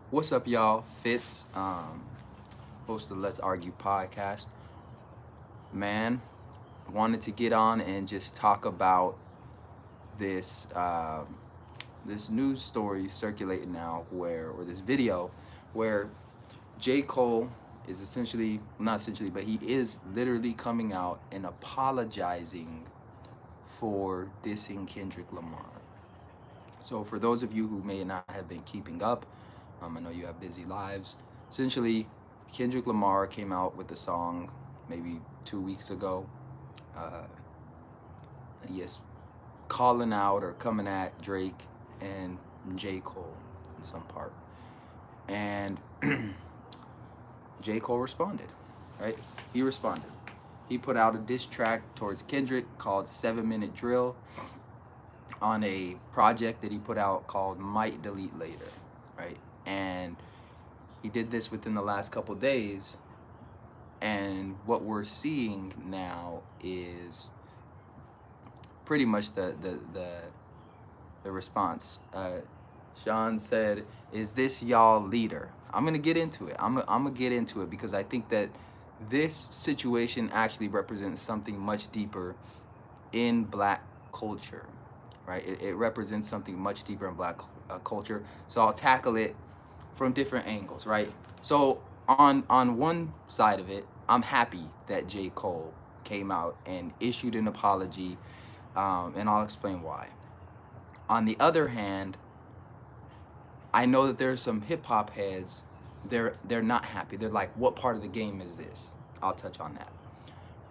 What's up, y'all? Fitz, host of Let's Argue podcast. Man, wanted to get on and just talk about this this news story circulating now, or this video, where J. Cole is essentially, not essentially, but he is literally coming out and apologizing for dissing Kendrick Lamar. So, for those of you who may not have been keeping up, I know you have busy lives. Essentially, Kendrick Lamar came out with a song maybe 2 weeks ago. Uh, yes, calling out or coming at Drake and J. Cole in some part. And J. Cole responded, right? He responded. He put out a diss track towards Kendrick called 7 Minute Drill on a project that he put out called Might Delete Later, right? And he did this within the last couple days. And what we're seeing now is pretty much the response. Sean said, "Is this y'all leader?" I'm gonna get into it. I'm gonna get into it because I think that this situation actually represents something much deeper in Black culture, right? It represents something much deeper in Black culture. So I'll tackle it from different angles, right? So on one side of it, I'm happy that J. Cole came out and issued an apology, and I'll explain why. On the other hand, I know that there's some hip hop heads. They're not happy. They're like, "What part of the game is this?" I'll touch on that.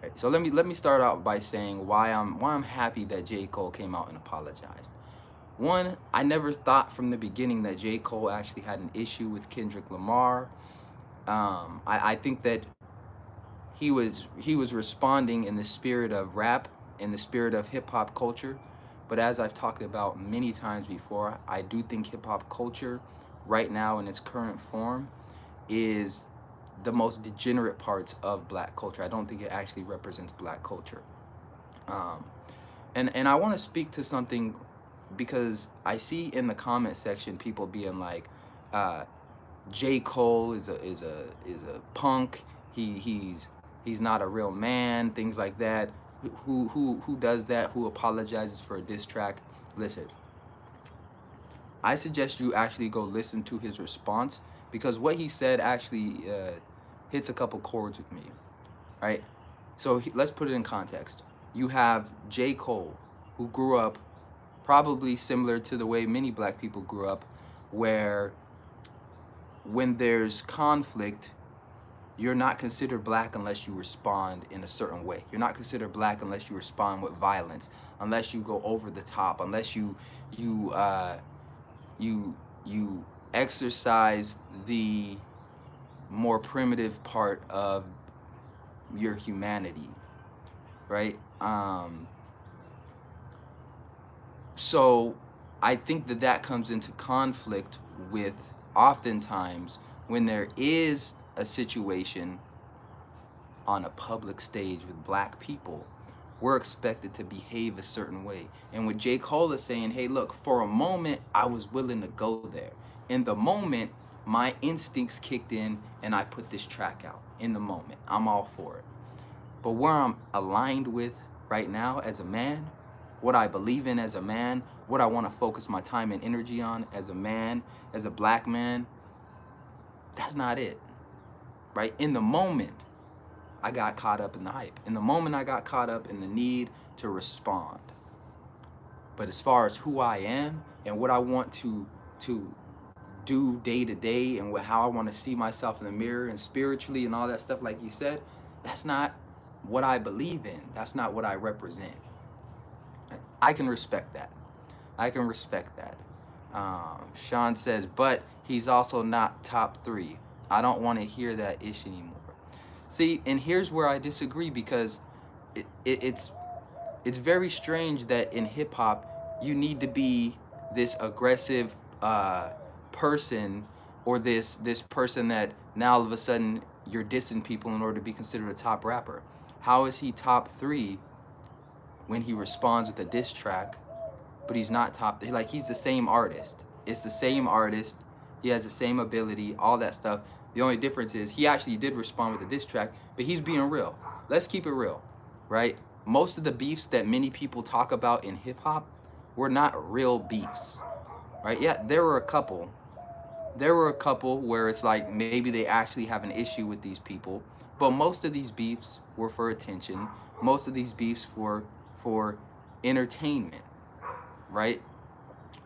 Right. So let me start out by saying why I'm happy that J. Cole came out and apologized. One, I never thought from the beginning that J. Cole actually had an issue with Kendrick Lamar. I think that he was responding in the spirit of rap, in the spirit of hip hop culture. But as I've talked about many times before, I do think hip hop culture right now in its current form is the most degenerate parts of Black culture. I don't think it actually represents Black culture. Um, and I want to speak to something because I see in the comment section people being like, uh, J. Cole is a punk. He's not a real man. Things like that. Who does that? Who apologizes for a diss track? Listen, I suggest you actually go listen to his response because what he said actually hits a couple chords with me, right? So let's put it in context. You have J. Cole, who grew up probably similar to the way many Black people grew up, where when there's conflict, you're not considered Black unless you respond in a certain way. You're not considered Black unless you respond with violence, unless you go over the top, unless you you you exercise the more primitive part of your humanity, right? So I think that that comes into conflict with oftentimes when there is a situation on a public stage with Black people, we're expected to behave a certain way. And with J. Cole is saying, hey, look, for a moment, I was willing to go there. In the moment, my instincts kicked in and I put this track out. In the moment, I'm all for it. But where I'm aligned with right now as a man, what I believe in as a man, what I want to focus my time and energy on as a man, as a Black man, that's not it, right? In the moment, I got caught up in the hype. In the moment, I got caught up in the need to respond. But as far as who I am and what I want to do day to day and how I want to see myself in the mirror and spiritually and all that stuff, like you said, that's not what I believe in. That's not what I represent. I can respect that. I can respect that. Sean says, but he's also not top three. I don't want to hear that ish anymore. See, and here's where I disagree because it's very strange that in hip hop you need to be this aggressive person or this person that now all of a sudden you're dissing people in order to be considered a top rapper. How is he top three when he responds with a diss track, but he's not top three? Like, he's the same artist. It's the same artist. He has the same ability, all that stuff. The only difference is he actually did respond with a diss track, but he's being real. Let's keep it real, right? Most of the beefs that many people talk about in hip hop were not real beefs, right? Yeah, there were a couple. There were a couple where it's like maybe they actually have an issue with these people, but most of these beefs were for attention. Most of these beefs were for entertainment, right?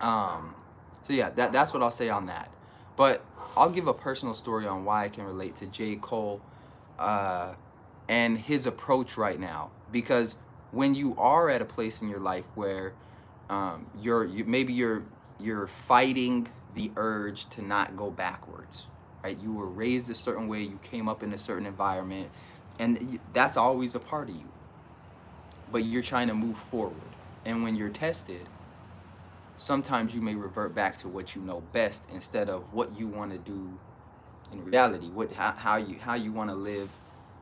So yeah, that's what I'll say on that. But I'll give a personal story on why I can relate to J. Cole uh, and his approach right now. Because when you are at a place in your life where maybe you're fighting the urge to not go backwards, right? You were raised a certain way, you came up in a certain environment, and that's always a part of you. But you're trying to move forward, and when you're tested, sometimes you may revert back to what you know best instead of what you want to do in reality, how you want to live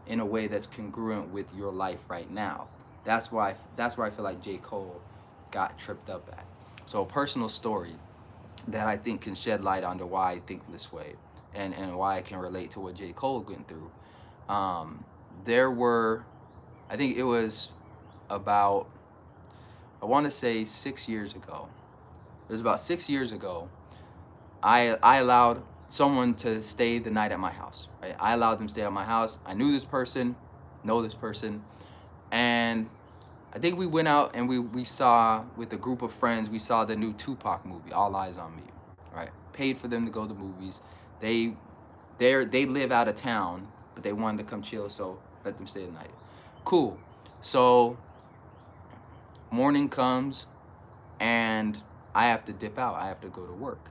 in a way that's congruent with your life right now. That's where I feel like J. Cole got tripped up at. So a personal story that I think can shed light onto why I think this way, and why I can relate to what J. Cole went through. There were, I think it was about, I want to say 6 years ago. It was about 6 years ago. I allowed someone to stay the night at my house. Right? I allowed them to stay at my house. I knew this person, know this person, and I think we went out and we saw, with a group of friends, we saw the new Tupac movie, All Eyes on Me. Right? Paid for them to go to the movies. They live out of town, but they wanted to come chill, so let them stay the night. Cool. So morning comes, and I have to dip out. I have to go to work,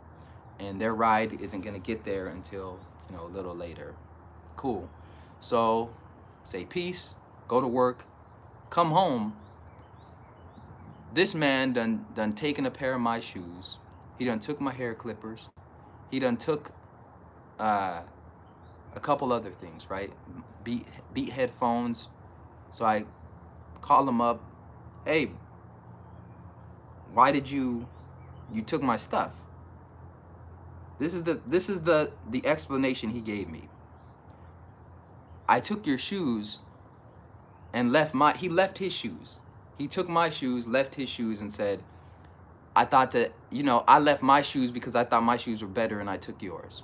and their ride isn't gonna get there until a little later. Cool. So say peace, go to work, come home. This man done taken a pair of my shoes. He done took my hair clippers. He done took a couple other things, right? Beat headphones. So I call him up. Hey, why did you took my stuff? This is the explanation he gave me. I took your shoes and he left his shoes. He took my shoes, left his shoes, and said, I thought that, I left my shoes because I thought my shoes were better and I took yours.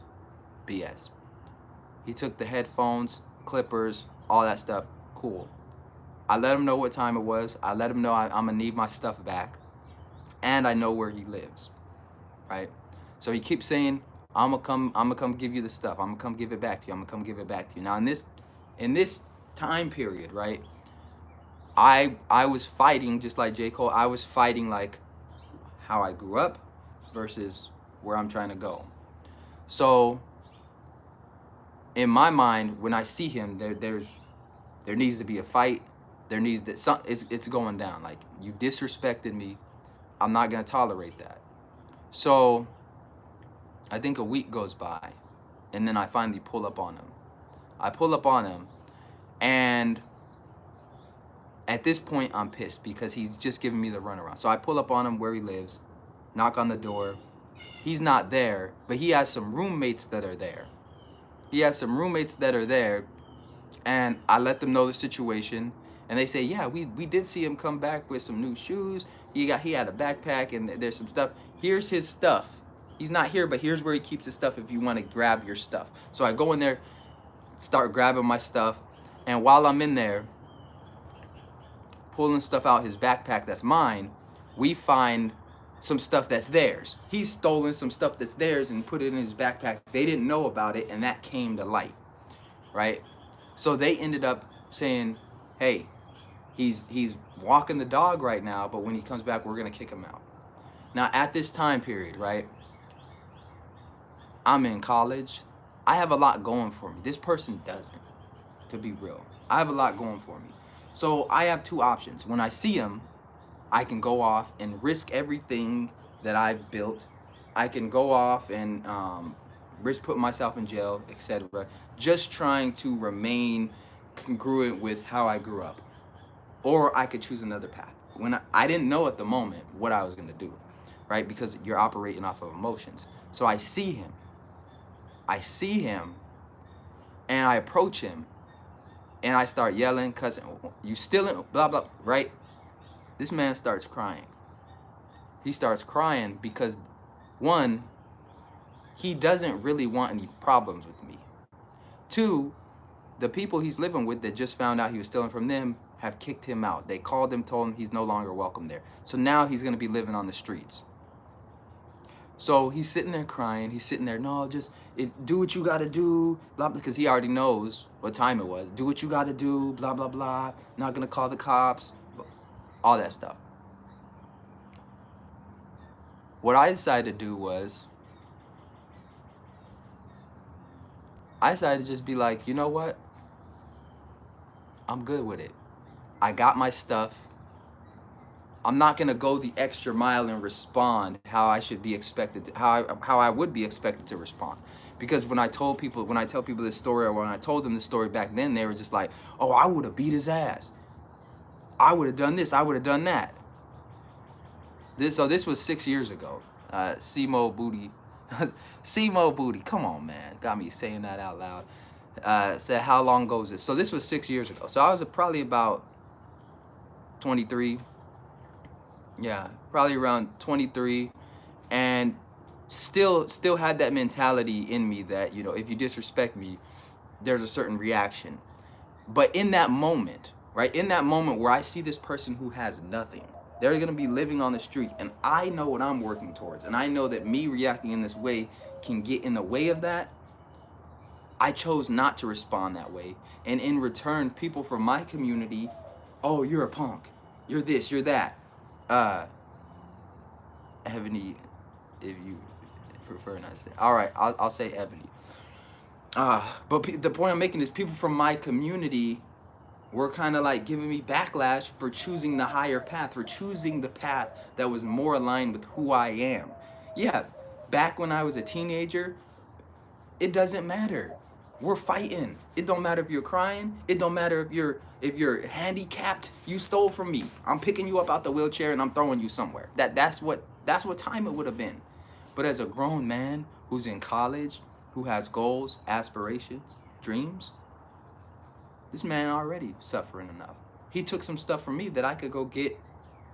BS. He took the headphones, clippers, all that stuff. Cool. I let him know what time it was. I let him know I'm gonna need my stuff back, and I know where he lives, right? So he keeps saying, I'm gonna come give you the stuff. I'm gonna come give it back to you. I'm gonna come give it back to you. Now in this time period, right? I was fighting just like J. Cole. I was fighting like how I grew up versus where I'm trying to go. So in my mind, when I see him, there needs to be a fight. It's going down. Like, you disrespected me. I'm not gonna tolerate that. So I think a week goes by, and then I finally pull up on him. I pull up on him, and at this point I'm pissed because he's just giving me the runaround. So I pull up on him where he lives, knock on the door. He's not there, but he has some roommates that are there. And I let them know the situation, and they say, yeah, we did see him come back with some new shoes. He had a backpack, and there's some stuff. Here's his stuff. He's not here, but here's where he keeps his stuff if you want to grab your stuff. So I go in there, start grabbing my stuff, and while I'm in there pulling stuff out his backpack that's mine, we find some stuff that's theirs. He's stolen some stuff that's theirs and put it in his backpack. They didn't know about it, and that came to light, right? So they ended up saying, hey, he's walking the dog right now, but when he comes back, we're gonna kick him out. Now at this time period, right, I'm in college. I have a lot going for me. This person doesn't, to be real. I have a lot going for me. So I have two options. When I see him, I can go off and risk everything that I've built. I can go off and risk putting myself in jail, etc. Just trying to remain congruent with how I grew up. Or I could choose another path. When I didn't know at the moment what I was gonna do, right? Because you're operating off of emotions. So I see him. I see him and I approach him and I start yelling, cussing, you stealing, blah, blah, right? This man starts crying. He starts crying because, one, he doesn't really want any problems with me. Two, the people he's living with that just found out he was stealing from them have kicked him out. They called him, told him he's no longer welcome there. So now he's going to be living on the streets. So he's sitting there crying. He's sitting there, no, just do what you got to do, blah, blah, because he already knows what time it was. Do what you got to do, blah, blah, blah. Not going to call the cops, all that stuff. What I decided to do was, I decided to just be like, you know what? I'm good with it. I got my stuff. I'm not gonna go the extra mile and respond how I should be expected to, how I would be expected to respond. Because when I tell people this story, or when I told them this story back then, they were just like, oh, I would have beat his ass. I would have done this, I would have done that. This was 6 years ago. Simo Booty, Simo Booty, come on, man. Got me saying that out loud. Said, how long ago is this? So this was 6 years ago. So I was probably about 23. Yeah, probably around 23, and still had that mentality in me that, you know, if you disrespect me, there's a certain reaction. But in that moment, right, in that moment where I see this person who has nothing, they're gonna be living on the street, and I know what I'm working towards, and I know that me reacting in this way can get in the way of that, I chose not to respond that way. And in return, people from my community, oh, you're a punk, you're this, you're that. Ebony, if you prefer not to say. All right, I'll say Ebony. But the point I'm making is people from my community were kind of like giving me backlash for choosing the higher path, for choosing the path that was more aligned with who I am. Yeah, back when I was a teenager, it doesn't matter. We're fighting. It don't matter if you're crying. It don't matter if you're handicapped. You stole from me. I'm picking you up out the wheelchair and I'm throwing you somewhere. That's what time it would have been. But as a grown man who's in college, who has goals, aspirations, dreams, this man already suffering enough. He took some stuff from me that I could go get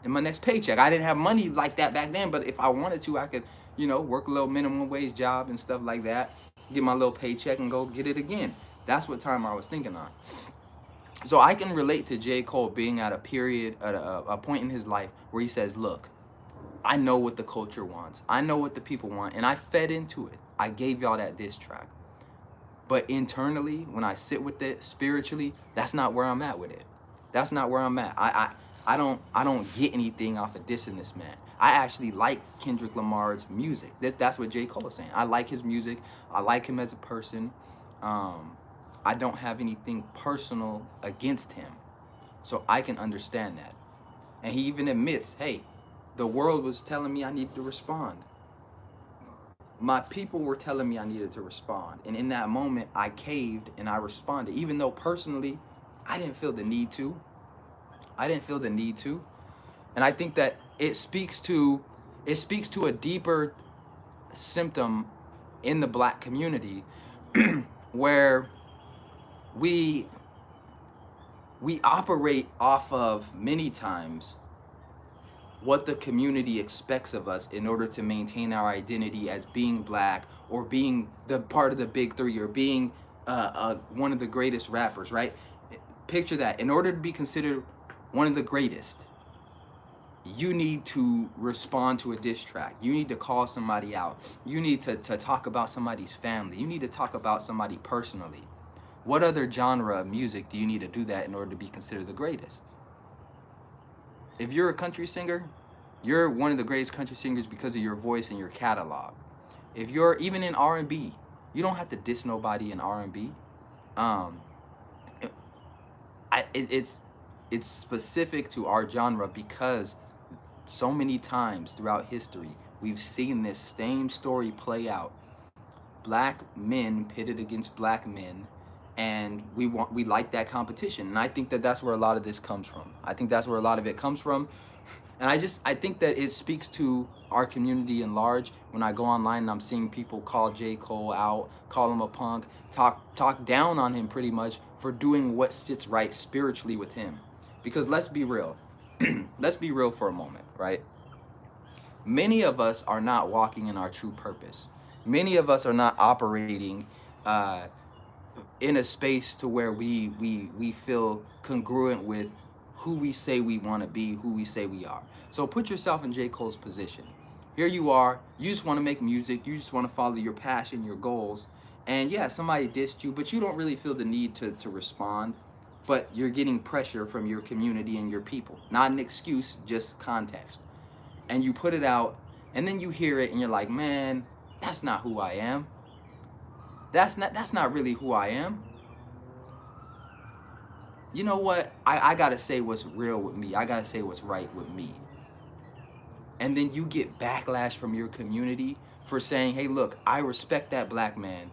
in my next paycheck. I didn't have money like that back then, but if I wanted to, I could, you know, work a little minimum wage job and stuff like that, get my little paycheck and go get it again. That's what time I was thinking on. So I can relate to J. Cole being at a period, at a point in his life where he says, look, I know what the culture wants. I know what the people want, and I fed into it. I gave y'all that diss track. But internally, when I sit with it spiritually, that's not where I'm at with it. That's not where I'm at. I don't get anything off of dissing this man. I actually like Kendrick Lamar's music. That's what J. Cole is saying. I like his music. I like him as a person. I don't have anything personal against him. So I can understand that. And he even admits, hey, the world was telling me I needed to respond. My people were telling me I needed to respond. And in that moment, I caved and I responded. Even though personally, I didn't feel the need to. And I think that it speaks to a deeper symptom in the Black community where we operate off of many times what the community expects of us in order to maintain our identity as being Black, or being the part of the big three, or being one of the greatest rappers, right? Picture that. In order to be considered one of the greatest, you need to respond to a diss track. You need to call somebody out. You need to talk about somebody's family. You need to talk about somebody personally. What other genre of music do you need to do that in order to be considered the greatest? If you're a country singer, you're one of the greatest country singers because of your voice and your catalog. If you're even in R&B, you don't have to diss nobody in R&B. It's specific to our genre because so many times throughout history, we've seen this same story play out. Black men pitted against Black men, and we like that competition. And I think that that's where a lot of this comes from. I think that's where a lot of it comes from. And I think that it speaks to our community in large. When I go online and I'm seeing people call J. Cole out, call him a punk, talk down on him pretty much for doing what sits right spiritually with him. Because let's be real. Let's be real for a moment, right? Many of us are not walking in our true purpose. Many of us are not operating uh, in a space to where we feel congruent with who we say we want to be, who we say we are. So put yourself in J. Cole's position. Here you are, you just want to make music, you just want to follow your passion, your goals, and yeah, somebody dissed you, but you don't really feel the need to respond, but you're getting pressure from your community and your people. Not an excuse, just context. And you put it out, and then you hear it and you're like, man, that's not who I am. That's not really who I am. You know what? I gotta say what's real with me. I gotta say what's right with me. And then you get backlash from your community for saying, hey, look, I respect that black man.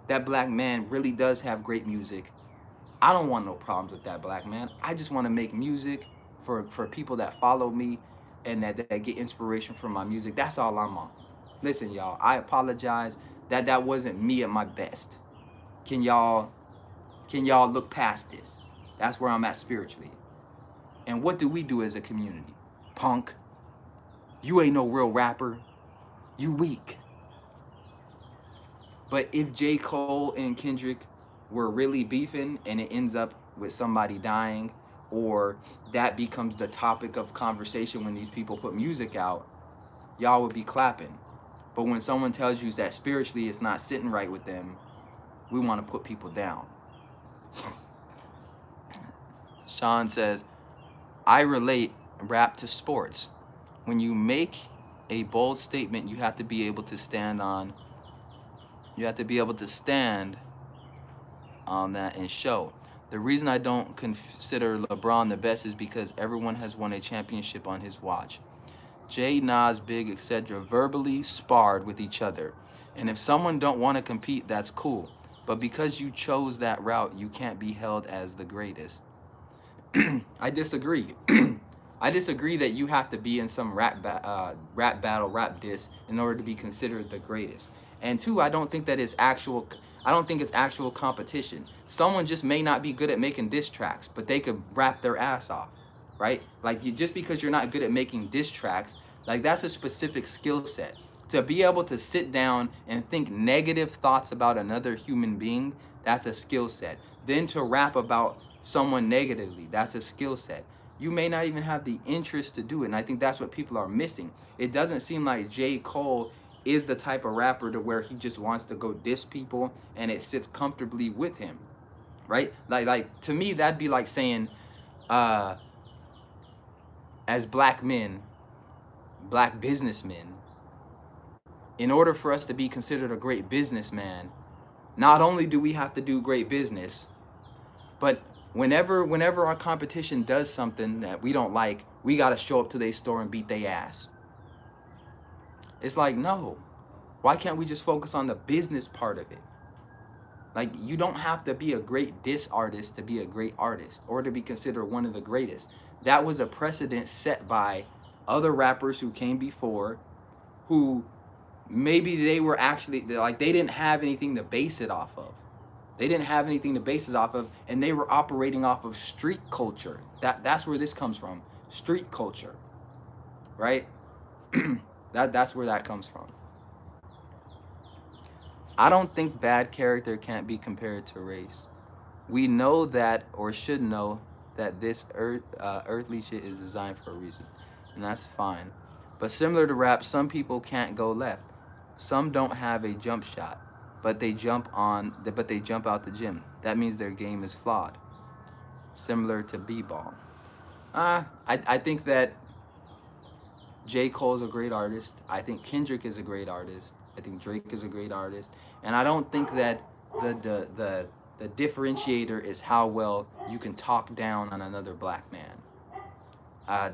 That black man really does have great music. I don't want no problems with that black man. I just want to make music for people that follow me and that get inspiration from my music. That's all I'm on. Listen, y'all, I apologize that wasn't me at my best. Can y'all look past this? That's where I'm at spiritually. And what do we do as a community? Punk, you ain't no real rapper. You weak. But if J. Cole and Kendrick were really beefing and it ends up with somebody dying, or that becomes the topic of conversation when these people put music out, y'all would be clapping. But when someone tells you that spiritually it's not sitting right with them, we want to put people down. Sean says, I relate rap to sports. When you make a bold statement, you have to be able to stand on that and show. The reason I don't consider LeBron the best is because everyone has won a championship on his watch. Jay, Nas, Big, etc. verbally sparred with each other. And if someone don't want to compete, that's cool. But because you chose that route, you can't be held as the greatest. I disagree. I disagree that you have to be in some rap battle, rap diss in order to be considered the greatest. And two, I don't think it's actual competition. Someone just may not be good at making diss tracks, but they could rap their ass off, right? Like just because you're not good at making diss tracks, like that's a specific skill set. To be able to sit down and think negative thoughts about another human being, that's a skill set. Then to rap about someone negatively, that's a skill set. You may not even have the interest to do it, and I think that's what people are missing. It doesn't seem like J. Cole is the type of rapper to where he just wants to go diss people and it sits comfortably with him, right? Like to me, that'd be like saying, as black men, black businessmen, in order for us to be considered a great businessman, not only do we have to do great business, but whenever our competition does something that we don't like, we got to show up to their store and beat their ass. It's like, no. Why can't we just focus on the business part of it? Like, you don't have to be a great diss artist to be a great artist or to be considered one of the greatest. That was a precedent set by other rappers who came before, who maybe they were actually, like, they didn't have anything to base it off of. They didn't have anything to base it off of, and they were operating off of street culture. That's where this comes from. Street culture, right? That's where that comes from. I don't think bad character can't be compared to race. We know that, or should know, that this earthly shit is designed for a reason, and that's fine. But similar to rap, some people can't go left. Some don't have a jump shot, but they jump out the gym. That means their game is flawed. Similar to b-ball. I think that J. Cole's a great artist. I think Kendrick is a great artist. I think Drake is a great artist. And I don't think that the differentiator is how well you can talk down on another black man.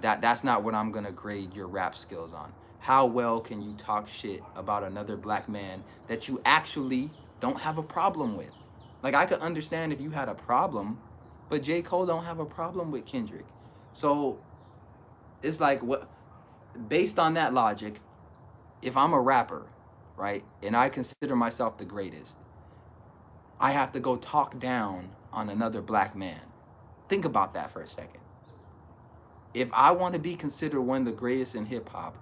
That's not what I'm gonna grade your rap skills on. How well can you talk shit about another black man that you actually don't have a problem with? Like, I could understand if you had a problem, but J. Cole don't have a problem with Kendrick. So it's like, based on that logic, if I'm a rapper, right, and I consider myself the greatest, I have to go talk down on another black man. Think about that for a second. If I want to be considered one of the greatest in hip hop,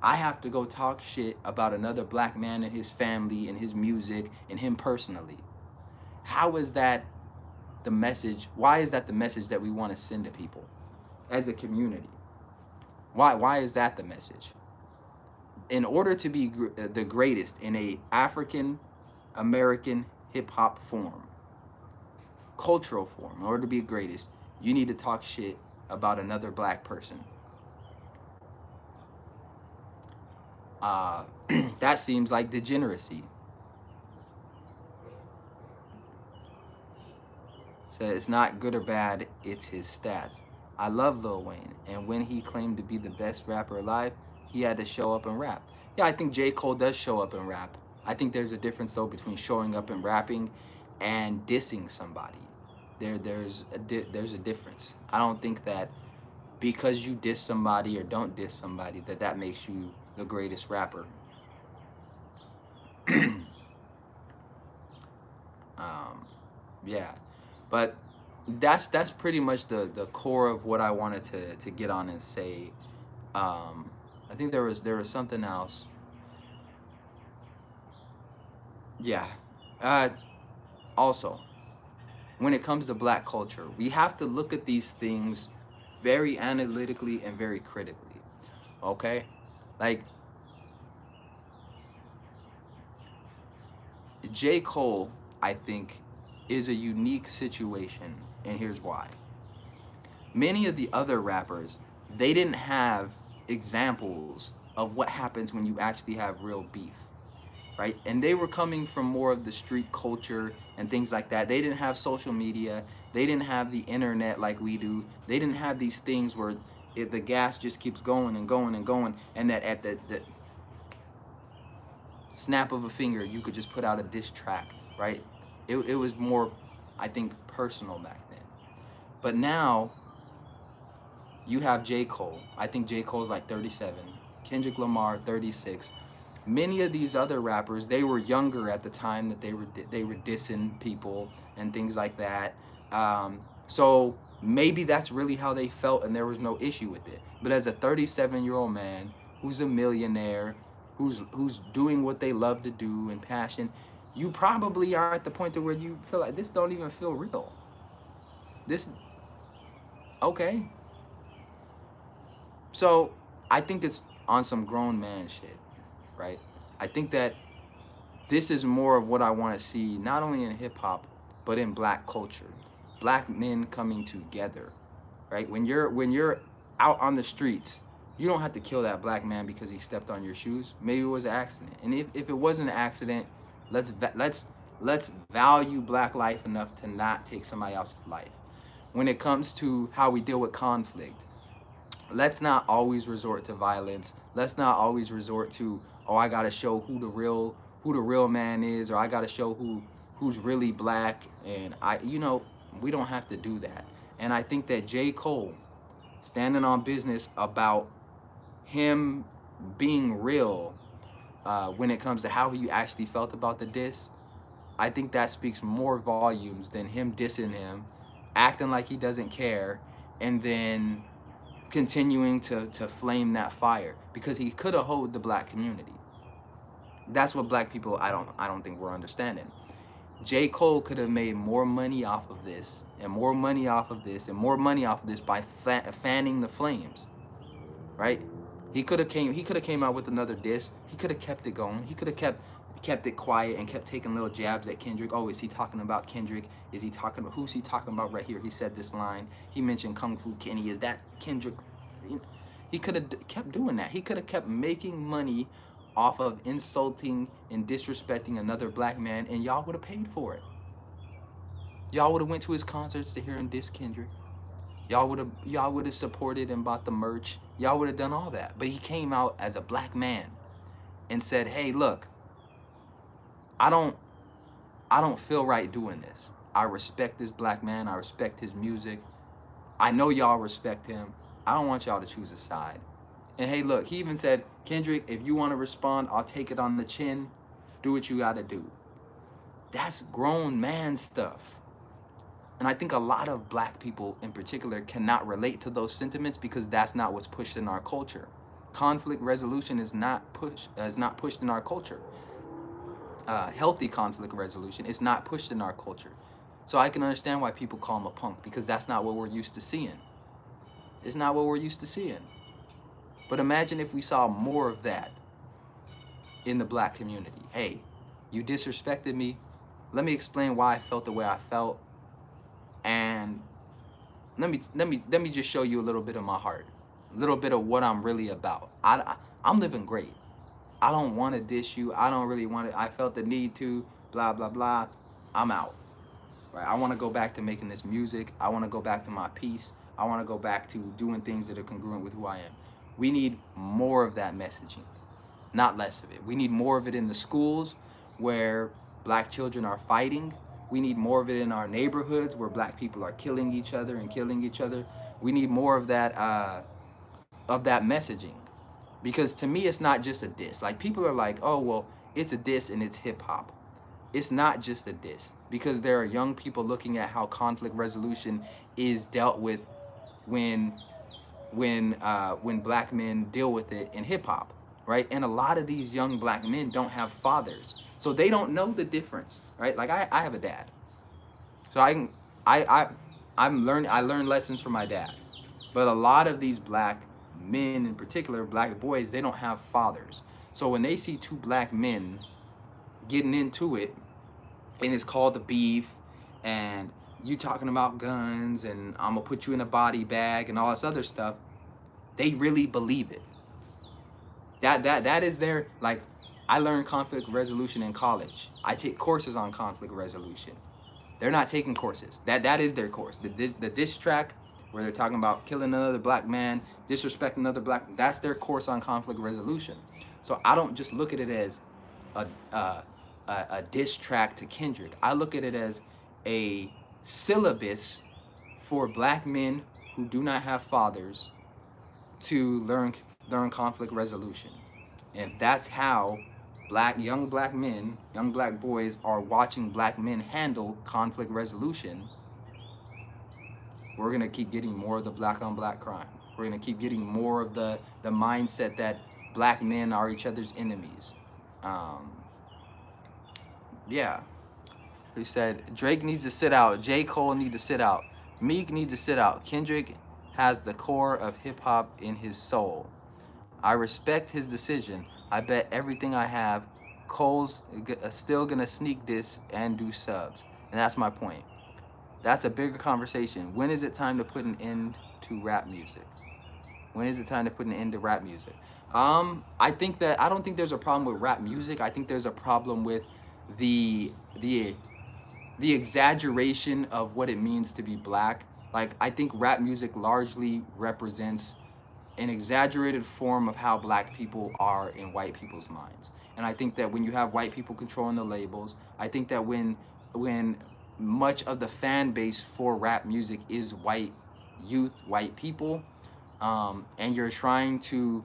I have to go talk shit about another black man and his family and his music and him personally. How is that the message? Why is that the message that we want to send to people as a community? Why is that the message? In order to be the greatest in a African American hip hop form, cultural form, in order to be the greatest, you need to talk shit about another black person. That seems like degeneracy. So it's not good or bad, it's his stats. I love Lil Wayne, and when he claimed to be the best rapper alive, he had to show up and rap. Yeah, I think J. Cole does show up and rap. I think there's a difference though between showing up and rapping and dissing somebody. There's a difference. I don't think that because you diss somebody or don't diss somebody that makes you the greatest rapper. Yeah, but that's pretty much the core of what I wanted to get on and say. I think there was something else. Yeah. Also, when it comes to black culture, we have to look at these things very analytically and very critically. Okay? Like, J. Cole, I think, is a unique situation, and here's why. Many of the other rappers, they didn't have examples of what happens when you actually have real beef, right? And they were coming from more of the street culture and things like that. They didn't have social media. They didn't have the internet like we do. They didn't have these things where the gas just keeps going and going and going, and that at the snap of a finger, you could just put out a diss track, right? It was more, I think, personal back then. But now, you have J. Cole. I think J. Cole's like 37. Kendrick Lamar, 36. Many of these other rappers, they were younger at the time that they were dissing people and things like that. So maybe that's really how they felt and there was no issue with it. But as a 37-year-old man who's a millionaire, who's doing what they love to do and passion, you probably are at the point to where you feel like this don't even feel real. This, okay. So I think it's on some grown man shit, right? I think that this is more of what I want to see, not only in hip hop, but in black culture. Black men coming together, right? When you're out on the streets, you don't have to kill that black man because he stepped on your shoes. Maybe it was an accident. And if it wasn't an accident, let's value black life enough to not take somebody else's life. When it comes to how we deal with conflict, let's not always resort to violence. Let's not always resort to, oh, I gotta show who the real man is, or I gotta show who's really black. And we don't have to do that. And I think that J. Cole standing on business about him being real when it comes to how he actually felt about the diss, I think that speaks more volumes than him dissing him, acting like he doesn't care, and then continuing to flame that fire, because he could have hoed the black community. That's what black people, I don't think we're understanding. J. Cole could have made more money off of this, and more money off of this, and more money off of this by fanning the flames, right? He could have came out with another diss. He could have kept it going. He could have kept it quiet and kept taking little jabs at Kendrick. Oh, is he talking about Kendrick? Is he talking about, who's he talking about right here? He said this line. He mentioned Kung Fu Kenny. Is that Kendrick? He could have kept doing that. He could have kept making money off of insulting and disrespecting another black man, and y'all would have paid for it. Y'all would have went to his concerts to hear him diss Kendrick. Y'all would have supported and bought the merch. Y'all would have done all that. But he came out as a black man and said, "Hey, look, I don't feel right doing this. I respect this black man. I respect his music. I know y'all respect him. I don't want y'all to choose a side. And hey, look, he even said, Kendrick, if you want to respond, I'll take it on the chin. Do what you got to do. That's grown man stuff. And I think a lot of black people in particular cannot relate to those sentiments because that's not what's pushed in our culture. Conflict resolution is not pushed in our culture. Healthy conflict resolution is not pushed in our culture. So I can understand why people call him a punk, because that's not what we're used to seeing. It's not what we're used to seeing. But imagine if we saw more of that in the black community. Hey, you disrespected me. Let me explain why I felt the way I felt. And let me just show you a little bit of my heart, a little bit of what I'm really about. I'm living great. I don't want to diss you. I don't really want to. I felt the need to. Blah blah blah. I'm out. Right. I want to go back to making this music. I want to go back to my peace. I want to go back to doing things that are congruent with who I am. We need more of that messaging, not less of it. We need more of it in the schools where black children are fighting. We need more of it in our neighborhoods where black people are killing each other and killing each other. We need more of that messaging, because to me it's not just a diss. Like, people are like, oh well, it's a diss and it's hip hop. It's not just a diss, because there are young people looking at how conflict resolution is dealt with when black men deal with it in hip hop, right? And a lot of these young black men don't have fathers, so they don't know the difference, right? Like, I have a dad, so I learned lessons from my dad, but a lot of these black men, in particular black boys, they don't have fathers. So when they see two black men getting into it, and it's called the beef, and you talking about guns, and I'm gonna put you in a body bag and all this other stuff, they really believe it. That is their, like, I learned conflict resolution in college. I take courses on conflict resolution. They're not taking courses. That is their course. The diss track where they're talking about killing another black man, disrespecting another black, that's their course on conflict resolution. So I don't just look at it as a diss track to Kendrick. I look at it as a syllabus for black men who do not have fathers to learn conflict resolution. And that's how young black men, young black boys are watching black men handle conflict resolution. We're gonna keep getting more of the black on black crime. We're gonna keep getting more of the mindset that black men are each other's enemies. Yeah. He said Drake needs to sit out. J. Cole needs to sit out. Meek needs to sit out. Kendrick has the core of hip hop in his soul. I respect his decision. I bet everything I have. Cole's still gonna sneak this and do subs. And that's my point. That's a bigger conversation. When is it time to put an end to rap music? When is it time to put an end to rap music? I don't think there's a problem with rap music. I think there's a problem with the exaggeration of what it means to be black. Like, I think rap music largely represents an exaggerated form of how black people are in white people's minds. And I think that when you have white people controlling the labels, I think that when much of the fan base for rap music is white youth, white people, and you're trying to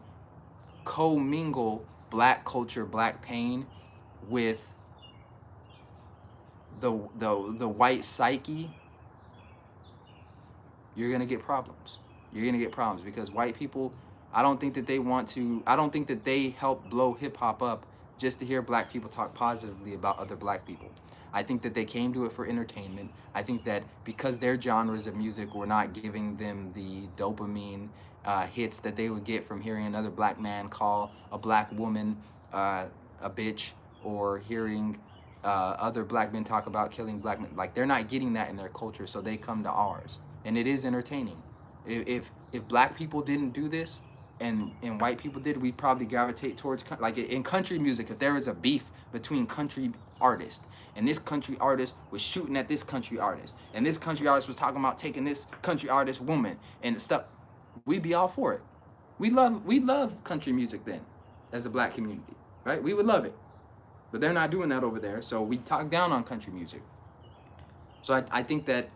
commingle black culture, black pain with the white psyche, you're gonna get problems. You're gonna get problems because white people, I don't think that they help blow hip hop up just to hear black people talk positively about other black people. I think that they came to it for entertainment. I think that because their genres of music were not giving them the dopamine hits that they would get from hearing another black man call a black woman a bitch, or hearing other black men talk about killing black men. Like, they're not getting that in their culture, so they come to ours, and it is entertaining. If black people didn't do this, and white people did, we'd probably gravitate towards, like in country music, if there was a beef between country artists, and this country artist was shooting at this country artist, and this country artist was talking about taking this country artist woman and stuff, we'd be all for it. We love country music then, as a black community, right? We would love it. But they're not doing that over there, so we talk down on country music. So I think that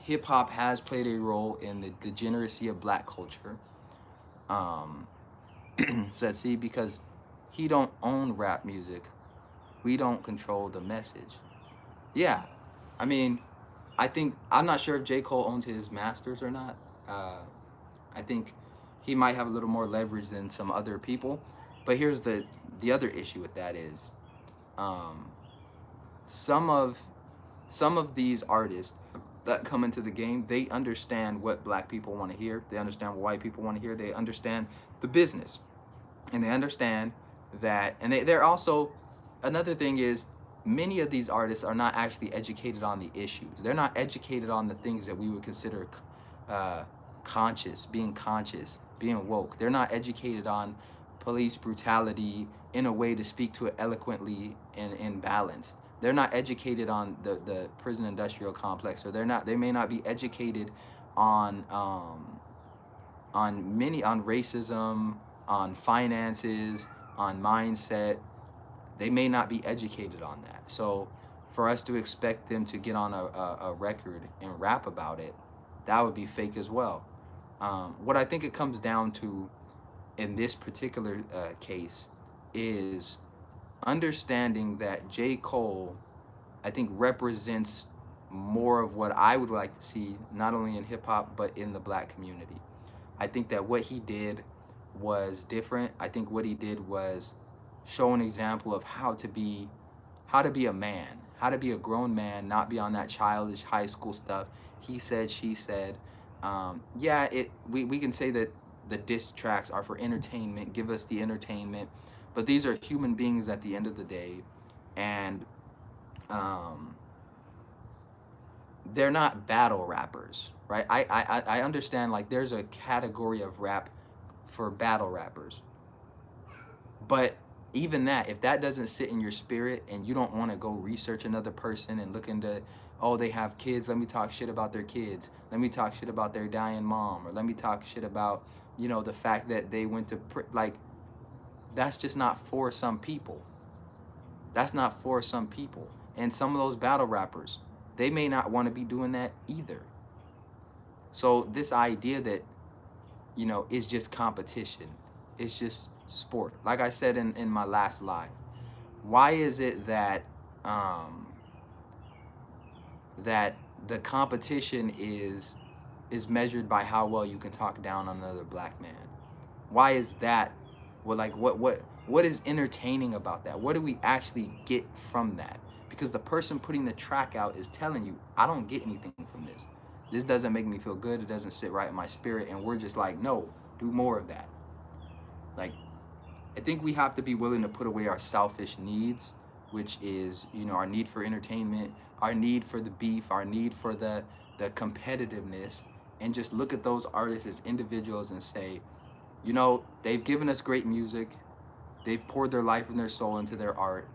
hip hop has played a role in the degeneracy of black culture. Said, see, because he don't own rap music, we don't control the message. Yeah, I mean, I think I'm not sure if J. Cole owns his masters or not. Uh, I think he might have a little more leverage than some other people. But here's the other issue with that is, um, some of some of these artists that come into the game, they understand what black people want to hear. They understand what white people want to hear. They understand the business, and they understand that. And they're also, another thing is, many of these artists are not actually educated on the issues. They're not educated on the things that we would consider uh, conscious, being woke. They're not educated on police brutality in a way to speak to it eloquently and balanced. They're not educated on the prison industrial complex, or they may not be educated on on racism, on finances, on mindset. They may not be educated on that. So for us to expect them to get on a record and rap about it, that would be fake as well. What I think it comes down to in this particular case is understanding that J. Cole, I think, represents more of what I would like to see, not only in hip hop, but in the black community. I think that what he did was different. I think what he did was show an example of how to be a man, how to be a grown man, not be on that childish high school stuff. He said, she said. Yeah, we can say that the diss tracks are for entertainment, give us the entertainment, but these are human beings at the end of the day, and um, they're not battle rappers, right? I understand, like, there's a category of rap for battle rappers, but even that, if that doesn't sit in your spirit and you don't want to go research another person and look into, oh, they have kids, let me talk shit about their kids, let me talk shit about their dying mom, or let me talk shit about, the fact that they went to like, that's just not for some people. That's not for some people. And some of those battle rappers, they may not want to be doing that either. So this idea that, is just competition, it's just sport. Like I said in my last live, why is it that that the competition is measured by how well you can talk down on another black man? Why is that? Well, like, what is entertaining about that? What do we actually get from that? Because the person putting the track out is telling you, I don't get anything from this. This doesn't make me feel good. It doesn't sit right in my spirit. And we're just like, no, do more of that. Like, I think we have to be willing to put away our selfish needs, which is, our need for entertainment, our need for the beef, our need for the competitiveness, and just look at those artists as individuals and say, they've given us great music. They've poured their life and their soul into their art.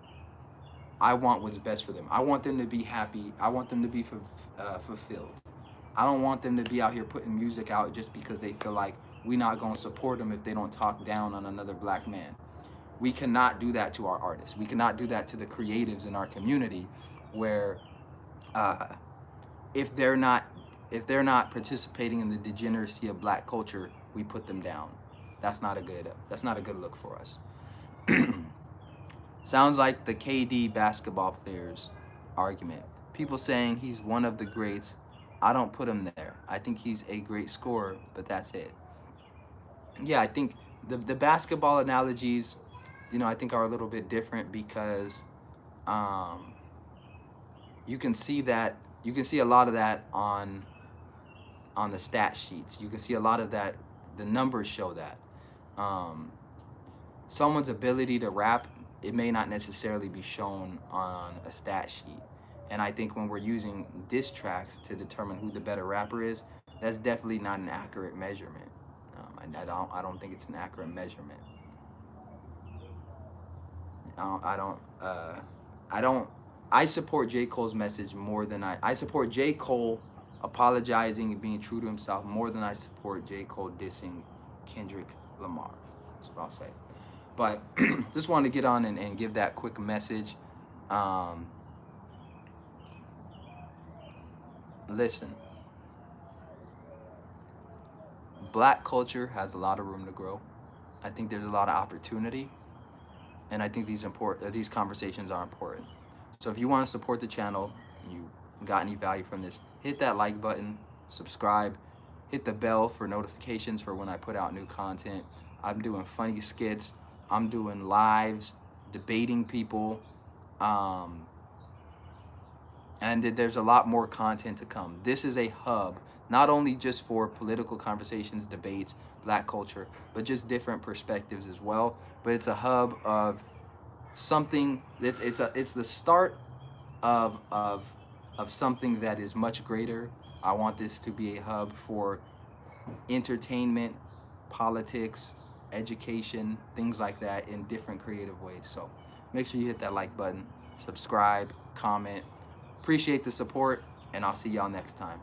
I want what's best for them. I want them to be happy. I want them to be fulfilled. I don't want them to be out here putting music out just because they feel like we're not going to support them if they don't talk down on another black man. We cannot do that to our artists. We cannot do that to the creatives in our community, where if they're not participating in the degeneracy of black culture, we put them down. That's not a good look for us. Sounds like the KD basketball players argument. People saying he's one of the greats. I don't put him there. I think he's a great scorer, but that's it. Yeah, I think the basketball analogies, I think are a little bit different because you can see a lot of that on the stat sheets. You can see a lot of that. The numbers show that. Someone's ability to rap, it may not necessarily be shown on a stat sheet. And I think when we're using diss tracks to determine who the better rapper is, that's definitely not an accurate measurement. I don't think it's an accurate measurement. I support J. Cole's message more than I support J. Cole apologizing and being true to himself more than I support J. Cole dissing Kendrick Lamar. That's what I'll say. But just wanted to get on and give that quick message. Listen, black culture has a lot of room to grow. I think there's a lot of opportunity, and I think these conversations are important. So if you want to support the channel, you got any value from this, hit that like button, subscribe, hit the bell for notifications for when I put out new content. I'm doing funny skits, I'm doing lives, debating people, and there's a lot more content to come. This is a hub, not only just for political conversations, debates, black culture, but just different perspectives as well. But it's a hub of something it's the start of something that is much greater. I want this to be a hub for entertainment, politics, education, things like that in different creative ways. So make sure you hit that like button, subscribe, comment. Appreciate the support, and I'll see y'all next time.